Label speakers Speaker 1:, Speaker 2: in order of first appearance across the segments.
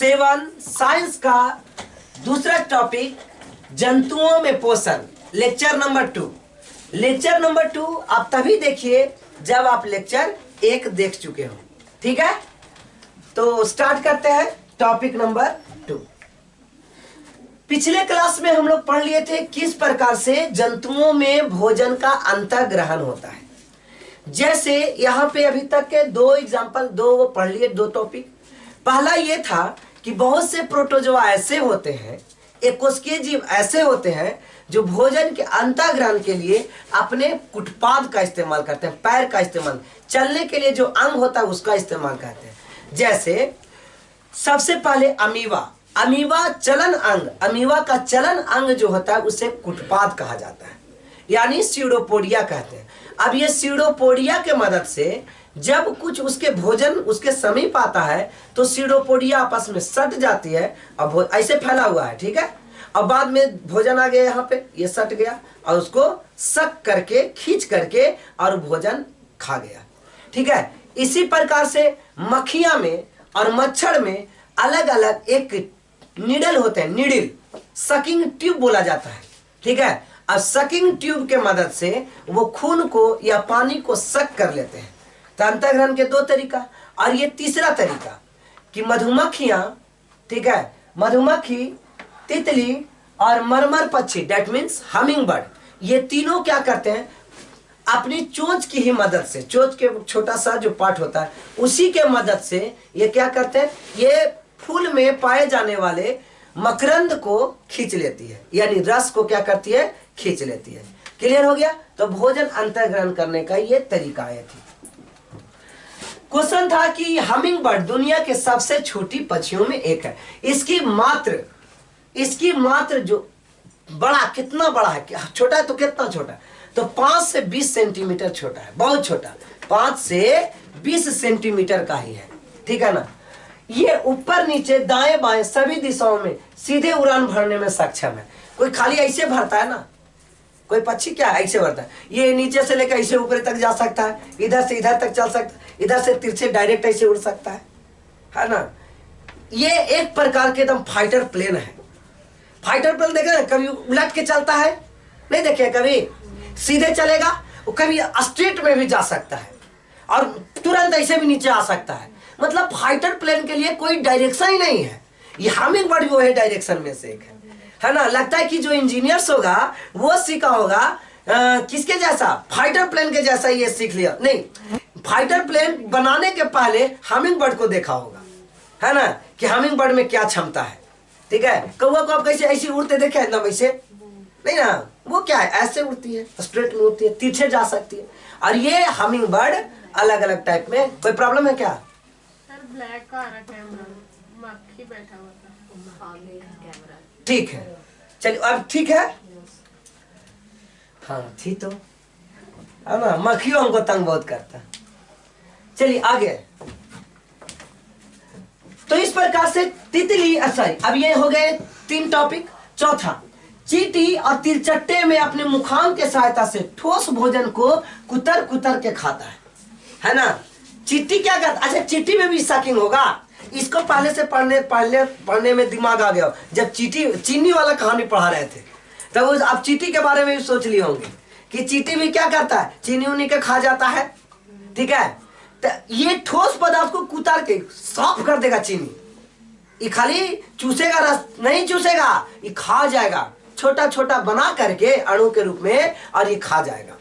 Speaker 1: Seven science का दूसरा topic जंतुओं में पोषण, लेक्चर नंबर 2। लेक्चर नंबर 2 आप तभी देखिए जब आप लेक्चर 1 देख चुके हो। ठीक है, तो स्टार्ट करते हैं टॉपिक नंबर 2। पिछले क्लास में हम लोग पढ़ लिए थे किस प्रकार से जंतुओं में भोजन का अंतर्ग्रहण होता है। जैसे यहाँ पे अभी तक के 2 एग्जाम्पल, 2 पढ़ लिए, 2 टॉपिक। पहला ये था कि बहुत से प्रोटोजोआ ऐसे होते हैं, एकोस्कीय जीव ऐसे होते हैं जो भोजन के अंतर्ग्रहण के लिए अपने कुटपाद का इस्तेमाल करते हैं, पैर का इस्तेमाल, चलने के लिए जो अंग होता है उसका इस्तेमाल करते हैं। जैसे सबसे पहले अमीबा चलन अंग, अमीबा का चलन अंग जो होता है उसे कुटपाद कहा जाता है, यानी स्यूडोपोडिया कहते हैं। अब ये स्यूडोपोडिया के मदद से जब कुछ उसके भोजन उसके समीप आता है तो स्यूडोपोडिया आपस में सट जाती है और ऐसे फैला हुआ है। ठीक है, अब बाद में भोजन आ गया, यहाँ पे ये सट गया और उसको सक करके खींच करके और भोजन खा गया। ठीक है, इसी प्रकार से मक्खियां में और मच्छर में अलग अलग एक नीडल होते हैं, नीडल, सकिंग ट्यूब बोला जाता है। ठीक है, अब सकिंग ट्यूब के मदद से वो खून को या पानी को सक कर लेते हैं। तो अंतर्ग्रहण के 2 तरीका। और ये तीसरा तरीका कि मधुमक्खियां, ठीक है, मधुमक्खी, तितली और मरमर पक्षी, दैट मीन्स हमिंग बर्ड, ये तीनों क्या करते हैं अपनी चोंच की ही मदद से, चोंच के छोटा सा जो पार्ट होता है उसी के मदद से ये क्या करते हैं, ये फूल में पाए जाने वाले मकरंद को खींच लेती है, यानी रस को क्या करती है, खींच लेती है। क्लियर हो गया? तो भोजन अंतर्ग्रहण करने का ये तरीका है। क्वेश्चन था कि हमिंग बर्ड दुनिया के सबसे छोटी पक्षियों में एक है। इसकी मात्र जो बड़ा, कितना बड़ा है, छोटा है तो कितना छोटा है, तो 5 से 20 सेंटीमीटर छोटा है, बहुत छोटा, 5 से 20 सेंटीमीटर का ही है। ठीक है ना। ये ऊपर नीचे दाएं बाएं सभी दिशाओं में सीधे उड़ान भरने में सक्षम है। कोई खाली ऐसे भरता है ना, कोई पक्षी क्या ऐसे भरता है, ये नीचे से लेकर ऐसे ऊपर तक जा सकता है, इधर से इधर तक चल सकता है, इधर से तिरछे डायरेक्ट ऐसे उड़ सकता है ना। ये एक प्रकार के एकदम फाइटर प्लेन है। फाइटर प्लेन देखे ना, कभी उलट के चलता है, नहीं देखे, कभी सीधे चलेगा, कभी स्ट्रेट में भी जा सकता है और तुरंत ऐसे भी नीचे आ सकता है। मतलब फाइटर प्लेन के लिए कोई डायरेक्शन ही नहीं है। ये हमिंग बर्ड वो है डायरेक्शन में से एक है ना। लगता है कि जो इंजीनियर्स होगा वो सीखा होगा किसके जैसा, फाइटर प्लेन के जैसा ये सीख लिया, नहीं, फाइटर प्लेन बनाने के पहले हमिंग बर्ड को देखा होगा, है ना, कि हमिंग बर्ड में क्या क्षमता है। ठीक है, कौवा को आप कैसे ऐसे उड़ते देखे एकदम ऐसे, नहीं ना, वो क्या है, ऐसे उड़ती है, स्ट्रेट में उड़ती है, तिरछे जा सकती है। और ये हमिंग बर्ड अलग अलग टाइप में। कोई प्रॉब्लम है क्या?
Speaker 2: सर ब्लैक का कैमरा, मक्खी बैठा हुआ था,
Speaker 1: ठीक है, चलिए अब ठीक है। हाँ ठीक, तो है ना, मक्खियों हमको तंग बहुत करता। चलिए आगे। तो इस प्रकार से तितली, सॉरी, अब ये हो गए 3 टॉपिक। चौथा, चींटी और तिलचट्टे में अपने मुखांग के सहायता से ठोस भोजन को कुतर कुतर के खाता है ना। चींटी क्या करता, अच्छा चींटी में भी सकिंग होगा। इसको पहले से पढ़ने में दिमाग आ गया जब चीनी वाला कहानी पढ़ा रहे थे, तब तो आप चींटी के बारे में भी सोच लिए होंगे कि चींटी भी क्या करता है, चीनी उनी के खा जाता है। ठीक है, तो ये ठोस पदार्थ को कुतर के साफ कर देगा चीनी। ये खाली चूसेगा रस नहीं चूसेगा, ये खा जाएगा, छोटा छोटा बना करके अणु के रूप में, और ये खा जाएगा।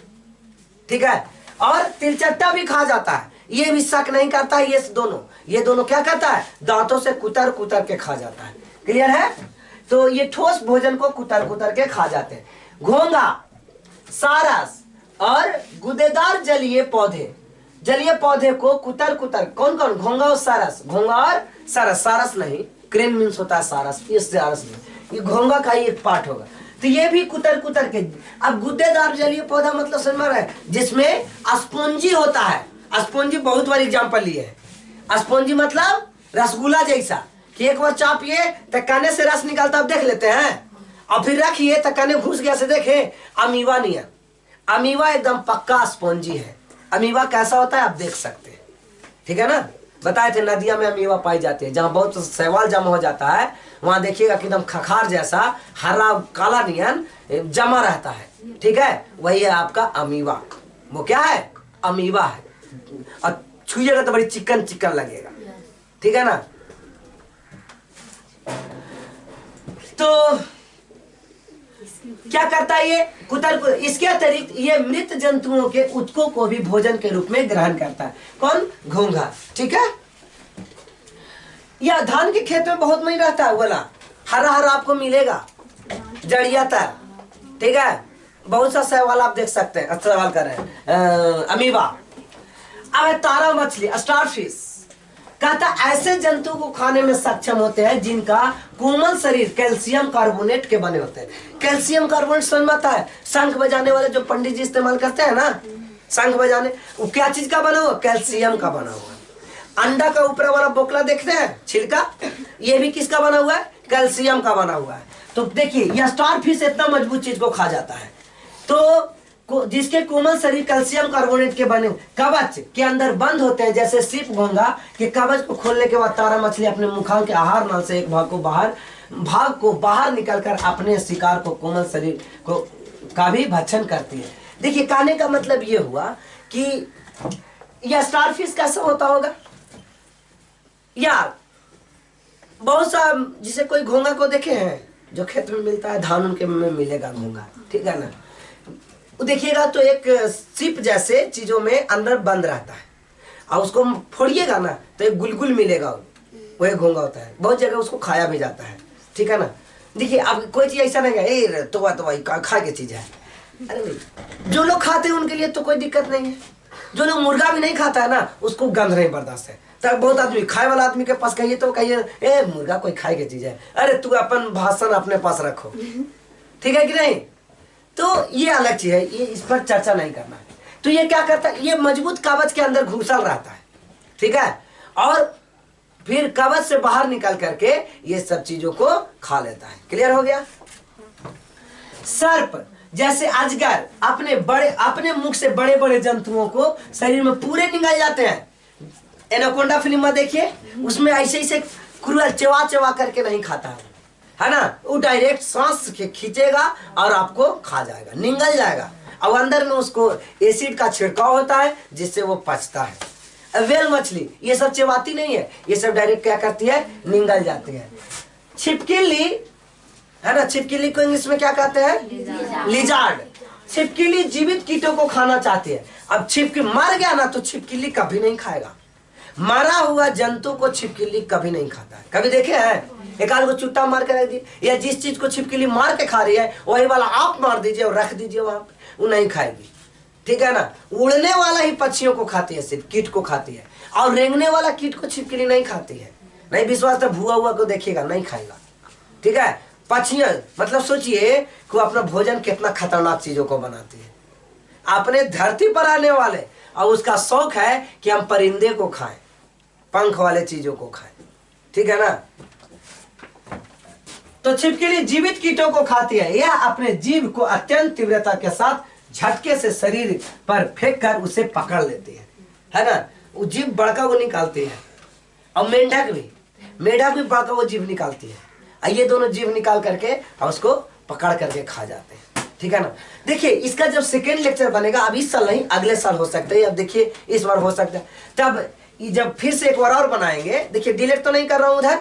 Speaker 1: ठीक है, और तिलचट्टा भी खा जाता है, ये भी शक नहीं करता है। ये दोनों क्या करता है, दांतों से कुतर कुतर के खा जाता है। क्लियर है? तो ये ठोस भोजन को कुतर कुतर के खा जाते हैं। घोंगा, सारस और गुदेदार जलीय पौधे को कुतर कुतर, कौन कौन, घोंगा और सारस, घोंगा और सारस, सारस नहीं, क्रेन मीन्स होता है सारस, इस सारस नहीं, ये घोंगा का ही एक पार्ट होगा। तो ये भी कुतर कुतर के। अब गुद्देदार जलीय पौधा मतलब समझ में रहा है, जिसमें स्पॉन्जी होता है। स्पॉन्जी बहुत बार एग्जाम्पल लिए है। स्पॉन्जी मतलब रसगुल्ला जैसा, कि एक बार चापिए तो काने से रस निकालता, आप देख लेते हैं, और फिर रखिए तो काने घुस गया से देखे। अमीबा नहीं है, अमीबा एकदम पक्का स्पॉन्जी है। अमीबा कैसा होता है आप देख सकते हैं। ठीक है ना, बताए थे नदियां में अमीबा पाई जाती है, जहाँ बहुत शैवाल जमा हो जाता है वहां देखिएगा कि एकदम खखार जैसा हरा काला नियन जमा रहता है, ठीक है, वही है आपका अमीबा। वो क्या है? अमीबा है, और छुइएगा तो बड़ी चिकन चिकन लगेगा, ठीक है ना। तो क्या करता है ये कुतर? इसके अतिरिक्त ये मृत जंतुओं के उत्कों को भी भोजन के रूप में ग्रहण करता है। कौन? घोंघा, ठीक है। यह धान के खेत में बहुत नहीं रहता है, बोला हरा हरा आपको मिलेगा जड़ियाता, ठीक है। बहुत सा सवाल आप देख सकते हैं, सवाल कर रहे हैं अमीबा। अब तारा मछली, स्टार फिश, कहता ऐसे जंतु को खाने में सक्षम होते हैं जिनका कोमल शरीर कैल्शियम कार्बोनेट के बने होते हैं। कैल्शियम कार्बोनेट समझ में आता है? शंख बजाने वाले जो पंडित जी इस्तेमाल करते हैं ना, शंख बजाने, वो क्या चीज का बना हुआ? कैल्शियम का बना हुआ है। अंडा का ऊपर वाला बोकला देखते हैं, छिलका, ये भी किसका बना हुआ है? कैल्शियम का बना हुआ है। तो देखिए यह स्टार फिश इतना मजबूत चीज को खा जाता है। तो जिसके कोमल शरीर कैल्शियम कार्बोनेट के बने कवच के अंदर बंद होते हैं, जैसे सीप घोंघा के कवच को खोलने के बाद तारा मछली अपने मुखांक के आहार नाल से एक भाग को बाहर निकलकर अपने शिकार को कोमल शरीर को का भी भक्षण करती है। देखिए कहने का मतलब ये हुआ कि यह स्टार फिश कैसा होता होगा यार। बहुत सा जिसे कोई घोंघा को देखे हैं जो खेत में मिलता है, धान उनके में मिलेगा घोंघा, ठीक है ना। देखिएगा तो एक सिप जैसे चीजों में अंदर बंद रहता है, और उसको फोड़िएगा ना तो एक गुलगुल मिलेगा, वो एक घोंघा होता है। बहुत जगह उसको खाया भी जाता है, ठीक है ना। देखिए अब कोई चीज ऐसा नहीं है तो भाई खा के चीज है, अरे नहीं, जो लोग खाते हैं उनके लिए तो कोई दिक्कत नहीं है। जो लोग मुर्गा भी नहीं खाता है ना, उसको गंध नहीं बर्दाश्त है। तब बहुत आदमी खाए वाला आदमी के पास कहिए तो कहिए ए मुर्गा कोई खाए की चीज है, अरे तू अपन भाषण अपने पास रखो, ठीक है कि नहीं। तो ये अलग चीज है, ये इस पर चर्चा नहीं करना है। तो ये क्या करता है? ये मजबूत कवच के अंदर घुसल रहता है, ठीक है, और फिर कवच से बाहर निकल करके ये सब चीजों को खा लेता है। क्लियर हो गया। सर्प जैसे अजगर अपने मुख से बड़े बड़े जंतुओं को शरीर में पूरे निगल जाते हैं। एनाकोंडा फिल्म में देखिए, उसमें ऐसे ऐसे क्रूअल चबा चबा करके नहीं खाता है ना, वो डायरेक्ट सांस के खींचेगा और आपको खा जाएगा, निगल जाएगा, और अंदर में उसको एसिड का छिड़काव होता है जिससे वो पचता है। वेल मछली ये सब चबाती नहीं है, ये सब डायरेक्ट क्या करती है? निगल जाती है। छिपकली है ना, छिपकली को इंग्लिश में क्या कहते हैं? लिजार्ड। छिपकली जीवित कीटों को खाना चाहती है। अब छिपकली मर गया ना तो छिपकली कभी नहीं खाएगा, मरा हुआ जंतु को छिपकली कभी नहीं खाता है। कभी देखे हैं? एक आध को चुट्टा मार के रख दी, या जिस चीज को छिपकली मार के खा रही है वही वाला आप मार दीजिए और रख दीजिए वहां पे, वो नहीं खाएगी, ठीक है ना। उड़ने वाला ही पक्षियों को खाती है, सिर्फ कीट को खाती है, और रेंगने वाला कीट को छिपकली नहीं खाती है। नहीं विश्वास तो भुआ हुआ को देखिएगा, नहीं खाएगा, ठीक है। पक्षियां मतलब सोचिए कि अपना भोजन कितना खतरनाक चीजों को बनाती है, अपने धरती पर आने वाले, और उसका शौक है कि हम परिंदे को खाएं, पंख वाले चीजों को खाएं, ठीक है ना। तो छिपकली जीवित कीटों को खाती है। यह अपने जीभ को अत्यंत तीव्रता के साथ झटके से शरीर पर फेंक कर उसे पकड़ लेती है ना। वो जीभ बड़का वो निकालती है, और मेंढक भी बड़का वो जीभ निकालती है, और ये दोनों जीभ निकाल करके और उसको पकड़ करके खा जाते हैं, ठीक है ना। देखिए इसका जब सेकेंड लेक्चर बनेगा, अब इस साल नहीं अगले साल हो सकता है, अब देखिए इस बार हो सकता है, तब जब फिर से एक बार और बनाएंगे, देखिए डिलीट तो नहीं कर रहा हूं उधर,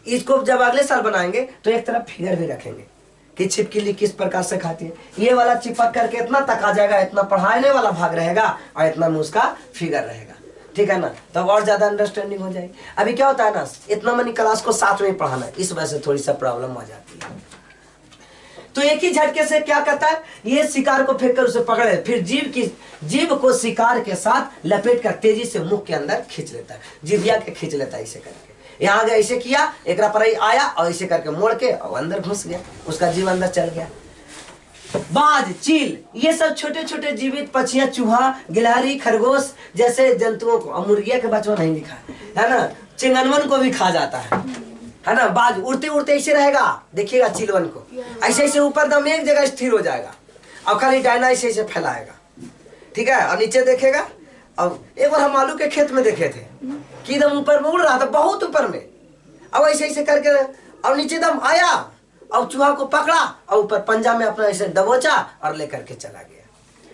Speaker 1: इसको जब अगले साल बनाएंगे तो एक तरफ फिगर भी रखेंगे कि छिपकली किस प्रकार से खाती है। ये वाला चिपक करके इतना तक आ जाएगा, इतना पढ़ाने वाला भाग रहेगा और इतना में उसका फिगर रहेगा, ठीक है ना। तब और ज्यादा अंडरस्टैंडिंग हो जाएगी। अभी क्या होता है ना, इतना मनी क्लास को साथ में पढ़ाना है, इस वजह से थोड़ी सा प्रॉब्लम आ जाती है। तो एक ही झटके से क्या करता है, ये शिकार को फेंक कर उसे पकड़े, फिर जीभ को शिकार के साथ लपेट कर तेजी से मुख के अंदर खींच लेता है, जीभिया के खींच लेता है। इसे करके यहाँ गया, ऐसे किया, एक पर आया और ऐसे करके मोड़ के और अंदर घुस गया, उसका जीव अंदर चल गया। बाज, चील, ये सब छोटे छोटे जीवित पक्षियां, चूहा, गिलहरी, खरगोश जैसे जंतुओं को, मुर्गिया के बच्चों नहीं लिखा है ना, चिंगनवन को भी खा जाता है ना। बाज उड़ते उड़ते ऐसे रहेगा, देखिएगा चिलवन को ऐसे ऐसे ऊपर दम एक जगह स्थिर हो जाएगा और खाली डायना ऐसे ऐसे फैलाएगा, ठीक है, और नीचे देखेगा अब एक बार हम आलू के खेत में देखे थे कि एकदम ऊपर में उड़ रहा था, बहुत ऊपर में। अब ऐसे ऐसे करके अब नीचे एकदम आया और चूहा को पकड़ा और ऊपर पंजा में अपना ऐसे दबोचा और लेकर के चला गया।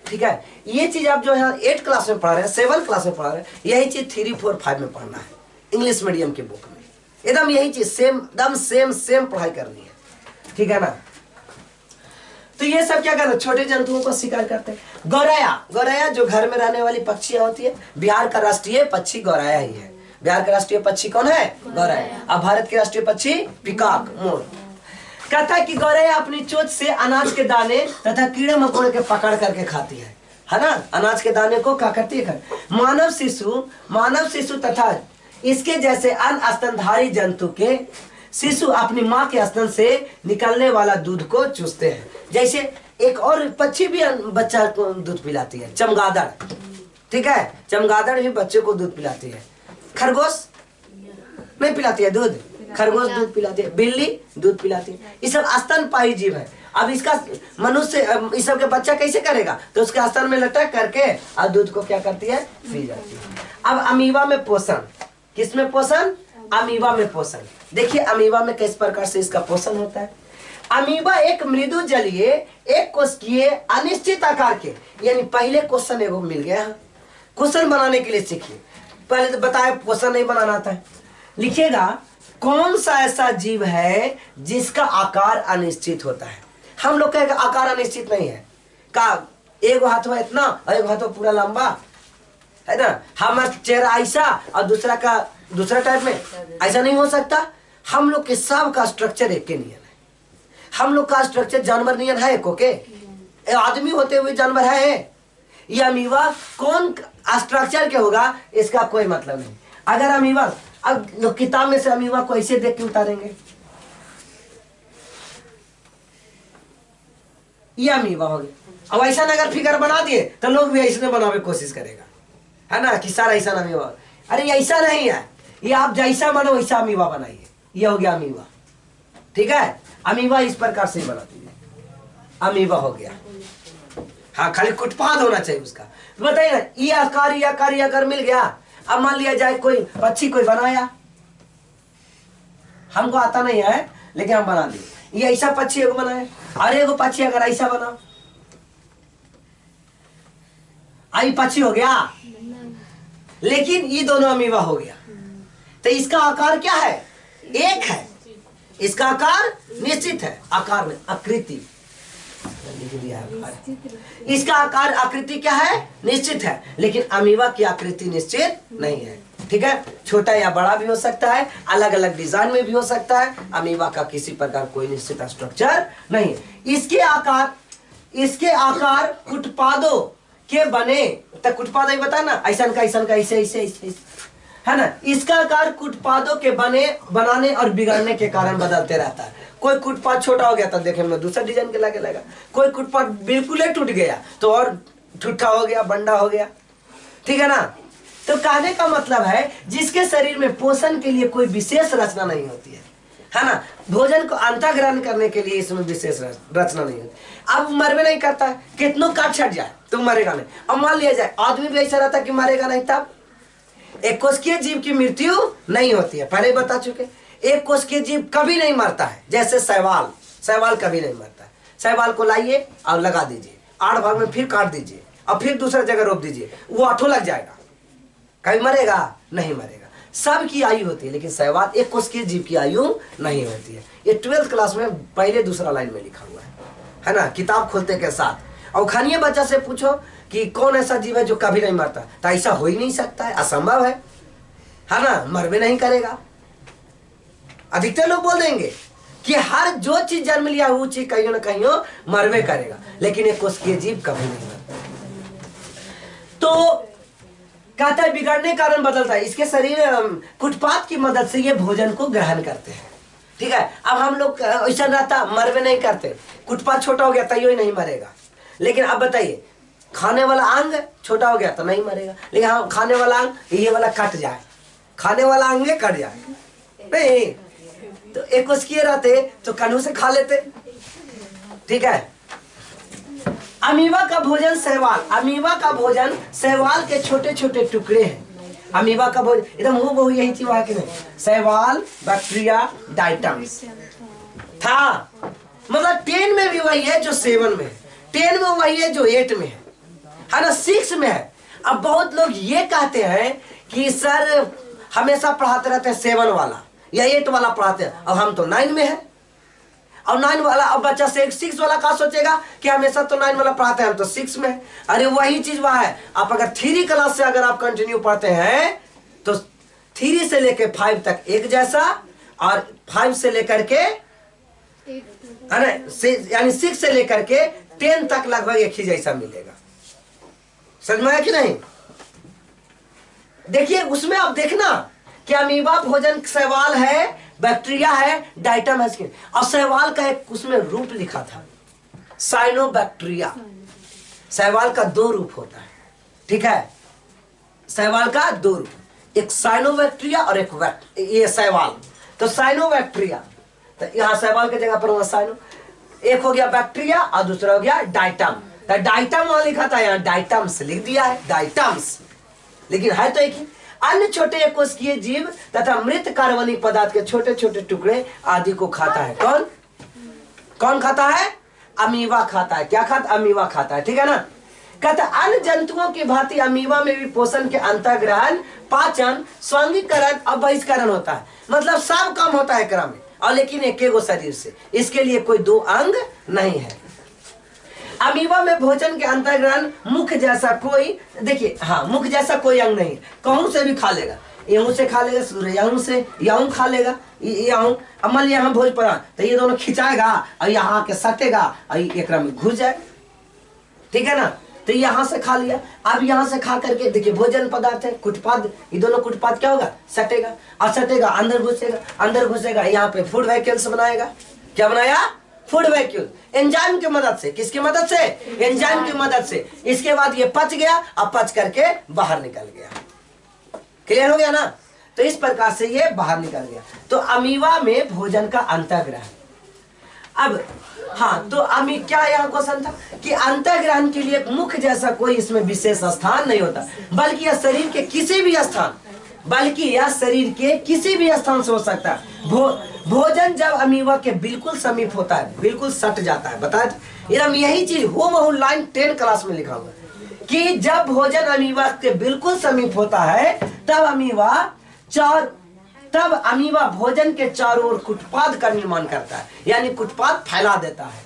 Speaker 1: ठीक है, ये चीज आप जो है 8 क्लास में पढ़ रहे हैं, 7 क्लास में पढ़ रहे हैं, यही चीज 3, 4, 5 में पढ़ना है इंग्लिश मीडियम की बुक में। एकदम यही चीज सेम, एकदम सेम पढ़ाई करनी है। ठीक है ना। तो ये सब क्या करते, छोटे जंतुओं को शिकार करते हैं। गौरैया जो घर में रहने वाली पक्षियां होती है। बिहार का राष्ट्रीय पक्षी गौरैया ही है। बिहार का राष्ट्रीय पक्षी कौन है? गौरैया। अब भारत के राष्ट्रीय पक्षी पीकॉक, मोर। कहता है कि गौरैया अपनी चोंच से अनाज के दाने तथा कीड़े मकोड़े के पकड़ करके खाती है ना। अनाज के दाने को क्या करती है? मानव शिशु तथा इसके जैसे अन्य स्तनधारी जंतु के शिशु अपनी माँ के स्तन से निकलने वाला दूध को चूसते हैं। जैसे एक और पक्षी भी बच्चा को दूध पिलाती है, चमगादड़। ठीक है, चमगादड़ भी बच्चे को दूध पिलाती है। खरगोश नहीं पिलाती है दूध, खरगोश दूध पिलाती है। बिल्ली दूध पिलाती है। ये सब स्तनपायी जीव है। अब इसका मनुष्य इस सब के बच्चा कैसे करेगा? तो उसके स्तन में लटक करके और दूध को क्या करती है? पी जाती है। अब अमीबा में पोषण, किसमें पोषण? अमीबा में पोषण। देखिए अमीबा में किस प्रकार से इसका पोषण होता है। अमीबा एक मृदु जलीय, एक कोशिकीय, अनिश्चित आकार के, यानी पहले क्वेश्चन एगो मिल गया। क्वेश्चन बनाने के लिए सीखिए। पहले तो बताया क्वेश्चन नहीं बनाना था। लिखिएगा कौन सा ऐसा जीव है जिसका आकार अनिश्चित होता है। हम लोग का आकार अनिश्चित नहीं है। का एक हाथ हो इतना और एक हाथ हो पूरा लंबा, है ना। हमारा चेहरा ऐसा और दूसरा का दूसरा टाइप में, ऐसा नहीं हो सकता। हम लोग के सब का स्ट्रक्चर एक के नियन है। हम लोग का स्ट्रक्चर जानवर नियन है कोके, आदमी होते हुए जानवर है। ये अमीबा कौन स्ट्रक्चर के होगा इसका कोई मतलब नहीं। अगर अमीबा, अब लोग किताब में से अमीबा को ऐसे देख के उतारेंगे, ये अमीबा हो गया। अब ऐसा अगर फिगर बना दिए तो लोग भी ऐसे बनाने की कोशिश करेगा, है ना, कि सारा ऐसा अमीबा। अरे ऐसा नहीं है, ये आप जैसा बनो वैसा अमीबा बनाइए। ये हो गया अमीबा। ठीक है, अमीबा इस प्रकार से बना दीजिए, अमीबा हो गया। हाँ, खाली कुटपाद होना चाहिए उसका। तो बताइए ना, ये आकार अगर मिल गया। अब मान लिया जाए कोई पक्षी कोई बनाया, हमको आता नहीं है लेकिन हम बना दिए। ये ऐसा पक्षी एगो बनाए, अरे एगो पक्षी अगर ऐसा बना, आई पक्षी हो गया, लेकिन ये दोनों अमीबा हो गया। तो इसका आकार क्या है? एक है। इसका आकार निश्चित है। आकार में आकृति लिख दिया है। इसका आकार आकृति क्या है? निश्चित है। लेकिन अमीबा की आकृति निश्चित नहीं है। ठीक है, छोटा या बड़ा भी हो सकता है, अलग अलग डिजाइन में भी हो सकता है। अमीबा का किसी प्रकार कोई निश्चित स्ट्रक्चर नहीं है। इसके आकार कुटपादों के बने, तक कुटपाद ही बता ना, ऐसा का ऐसे ऐसे, है ना। इसका आकार कुटपादों के बनाने और बिगड़ने के कारण बदलते रहता है। कोई कुटपाद छोटा हो गया तो देखे में दूसरा डिजाइन के लागे लगा, कोई कुटपाद बिल्कुल ही टूट गया तो और ठुठा हो गया, बंडा हो गया। ठीक है ना। तो कहने का मतलब है जिसके शरीर में पोषण के लिए कोई विशेष रचना नहीं होती है ना, भोजन को अंतःग्रहण करने के लिए इसमें विशेष रचना नहीं होती। अब मरवे नहीं करता है, कितनों काट छट जाए तो मरेगा नहीं। अब मान लिया जाए आदमी भी ऐसा रहता कि मरेगा नहीं, तब एक कोशिकीय जीव की मृत्यु नहीं होती है, पहले बता चुके। एक कोशिकीय जीव कभी नहीं मरता है, जैसे शैवाल कभी नहीं मरता है। शैवाल को लाइए और लगा दीजिए, 8 भाग में फिर काट दीजिए और फिर दूसरा जगह रोप दीजिए, वो 8 लग जाएगा, कभी मरेगा नहीं मरेगा। सब की आयु होती है, लेकिन शैवाल एक कोशिकीय जीव की आयु नहीं होती है। ये 12th क्लास में पहले दूसरा लाइन में लिखा हुआ है ना, किताब खोलते के साथ। और खानिए बच्चा से पूछो कि कौन ऐसा जीव है जो कभी नहीं मरता, तो ऐसा हो ही नहीं सकता है, असंभव है ना, मर भी नहीं करेगा। अधिकतर लोग बोल देंगे कि हर जो चीज जन्म लिया वो चीज कहीं ना कहीं मरवे करेगा, लेकिन एक कोशिकीय जीव कभी नहीं मरता। तो कहता है बिगड़ने के कारण बदलता है। इसके शरीर कुटपाद की मदद से ये भोजन को ग्रहण करते हैं। ठीक है, अब हम लोग ऐसा रहता मरवे नहीं करते, कुटपाद छोटा हो गया तो ही नहीं मरेगा। लेकिन अब बताइए, खाने वाला अंग छोटा हो गया तो नहीं मरेगा, लेकिन हाँ खाने वाला अंग ये वाला कट जाए, खाने वाला अंग कट जाए नहीं, तो एक कोशिकीय रहते तो कन्हू से खा लेते। ठीक है, अमीबा का भोजन शैवाल, अमीबा का भोजन शैवाल के छोटे छोटे टुकड़े हैं। अमीबा का भोजन एकदम हूबहू यही चीज वहां की नहीं, शैवाल, बैक्टीरिया, डाइटम्स था। मतलब 10 में भी वही है जो 7 में है, 10 में वही है जो 8 में है ना, 6 में है। अब बहुत लोग ये कहते हैं कि सर हमेशा पढ़ाते रहते हैं 7 वाला या 8 वाला पढ़ाते हैं, अब हम तो 9 में है। और 9 वाला, अब बच्चा से 6 वाला का सोचेगा कि हमेशा तो 9 वाला पढ़ाते हैं, हम तो 6 में है। अरे वही चीज वहां है। आप अगर 3 क्लास से अगर आप कंटिन्यू पढ़ते हैं तो 3 से लेकर 5 तक एक जैसा, और 5 से लेकर के यानी 6 से लेकर के 10 तक लगभग एक ही जैसा मिलेगा। समझ में आया कि नहीं? देखिए उसमें आप देखना कि अमीबा भोजन शैवाल है, बैक्टीरिया है, डाइटम है स्किन, और शैवाल का एक उसमें रूप लिखा था, साइनोबैक्टीरिया। शैवाल का 2 रूप होता है, ठीक है, शैवाल का 2 रूप, एक साइनोबैक्टीरिया और एक ये शैवाल। तो साइनोबैक्टीरिया, तो यहाँ शैवाल की जगह पर वहां साइनो, एक हो गया बैक्टीरिया और दूसरा हो गया डाइटम। तो डाइटम वहां लिखा था, यहाँ डाइटम्स लिख दिया है, डाइटम्स, लेकिन है तो एक ही। अन्य छोटे एककोषीय जीव तथा मृत कार्बनिक पदार्थ के छोटे छोटे टुकड़े आदि को खाता है। कौन कौन खाता है? अमीबा खाता है। क्या खाता? अमीबा खाता है, ठीक है ना। कहते अन्य जंतुओं की भांति अमीबा में भी पोषण के अंतर्ग्रहण, पाचन, स्वांगीकरण और बहिष्करण होता है। मतलब सब काम होता है क्रम में, और लेकिन एक शरीर से, इसके लिए कोई 2 अंग नहीं है। अमीबा में भोजन के अंतर्ग्रहण मुख जैसा कोई, देखिए हाँ, मुख जैसा कोई अंग नहीं है। कहूं से भी खा लेगा, यहूं से खा लेगा, सूर्य से यहूं खा लेगा, यहूं अमल यहाँ भोज पड़ा तो ये दोनों खिंचाएगा और यहाँ के सटेगा और एक में घुस जाए, ठीक है ना। तो यहाँ से खा लिया, अब यहाँ से खा करके देखिए भोजन पदार्थ है, कुटपाद, ये दोनों कुटपाद क्या होगा? सटेगा, और सटेगा अंदर घुसेगा, अंदर घुसेगा यहाँ पे फूड वैक्यूल्स बनाएगा। क्या बनाया? फूड वैक्यूल, एंजाइम की मदद से। किसकी मदद से? एंजाइम की मदद से। इसके बाद ये पच गया, अब पच करके बाहर निकल गया। क्लियर हो गया ना? तो इस प्रकार से ये बाहर निकल गया। तो अमीबा में भोजन का अंतर्ग्रहण। अब हाँ, तो अमी क्या यहाँ क्वेश्चन था कि अंतर्ग्रहण के लिए मुख जैसा कोई इसमें विशेष स्थान नहीं होता, बल्कि यह शरीर के किसी भी स्थान, बल्कि यह शरीर के किसी भी स्थान से हो सकता है। भोजन जब अमीबा के बिल्कुल समीप होता है, बिल्कुल सट जाता है। बता एकदम यही चीज हूबहू लाइन 10 क्लास में लिखा हुआ है कि जब भोजन अमीबा के बिल्कुल समीप होता है तब अमीबा भोजन के चारों ओर कुटपाद का निर्माण करता है, यानी कुटपाद फैला देता है।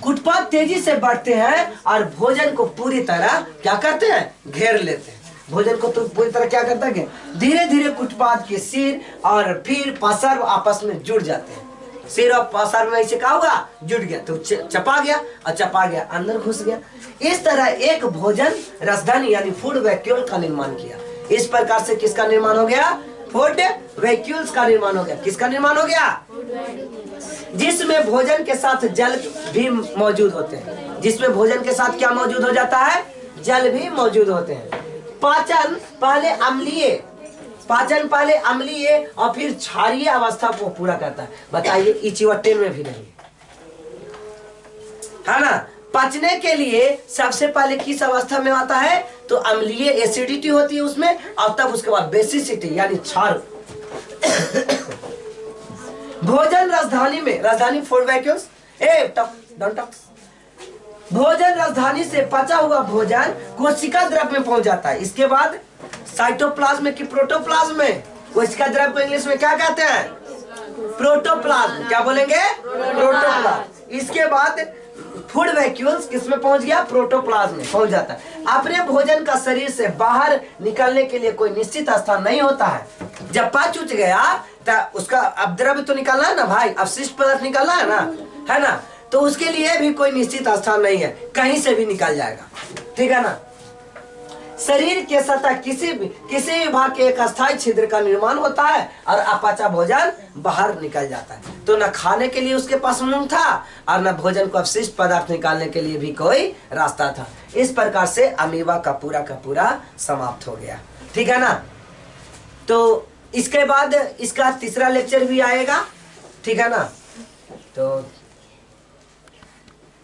Speaker 1: कुटपाद तेजी से बढ़ते हैं और भोजन को पूरी तरह क्या करते हैं? घेर लेते हैं। भोजन को तो पूरी तरह क्या करता है? धीरे धीरे कुटपाद के सिर और फिर पार्श्व आपस में जुड़ जाते हैं। सिर और पार्श्व में ऐसे क्या होगा? जुड़ गया, तो चपा गया, और चपा गया अंदर घुस गया। इस तरह एक भोजन रसधानी यानी फूड वैक्यूल का निर्माण किया। इस प्रकार से किसका निर्माण हो गया? फूड वैक्यूल्स का निर्माण हो गया। किसका निर्माण हो गया? जिसमें भोजन के साथ जल भी मौजूद होते हैं। जिसमें भोजन के साथ क्या मौजूद हो जाता है? जल भी मौजूद होते हैं। पाचन पहले अम्लीय और फिर क्षारीय अवस्था को पूरा करता है। बताइए इचिवटेन में भी नहीं है ना। पचने के लिए सबसे पहले किस अवस्था में आता है? तो अम्लीय एसिडिटी होती है उसमें, और तब उसके बाद बेसिसिटी यानी क्षार। भोजन राजधानी में, राजधानी फूड वैक्यूल्स, भोजन राजधानी से पचा हुआ भोजन कोशिका द्रव में पहुंच जाता है। इसके बाद साइटोप्लाज्म की प्रोटोप्लाज्म में, कोशिका द्रव को इंग्लिश में क्या कहते हैं? प्रोटोप्लाज्म। क्या बोलेंगे? प्रोटोप्लाज्म। इसके बाद फूड वैक्यूल्स किसमें पहुंच गया? प्रोटोप्लाज्म में पहुंच जाता है। अपने भोजन का शरीर से बाहर निकलने के लिए कोई निश्चित स्थान नहीं होता है। जब पच उच गया तो उसका अब द्रव्य तो निकलना है ना भाई, अवशिष्ट पदार्थ निकलना है ना, है ना। तो उसके लिए भी कोई निश्चित स्थान नहीं है, कहीं से भी निकल जाएगा, ठीक है ना। शरीर के सतह किसी भी भाग के एक अस्थायी छिद्र का निर्माण होता है और अपचा भोजन बाहर निकल जाता है। तो न खाने के लिए उसके पास मुंह था और न भोजन को अवशिष्ट पदार्थ निकालने के लिए भी कोई रास्ता था। इस प्रकार से अमीबा का पूरा समाप्त हो गया, ठीक है ना। तो इसके बाद इसका तीसरा लेक्चर भी आएगा, ठीक है ना। तो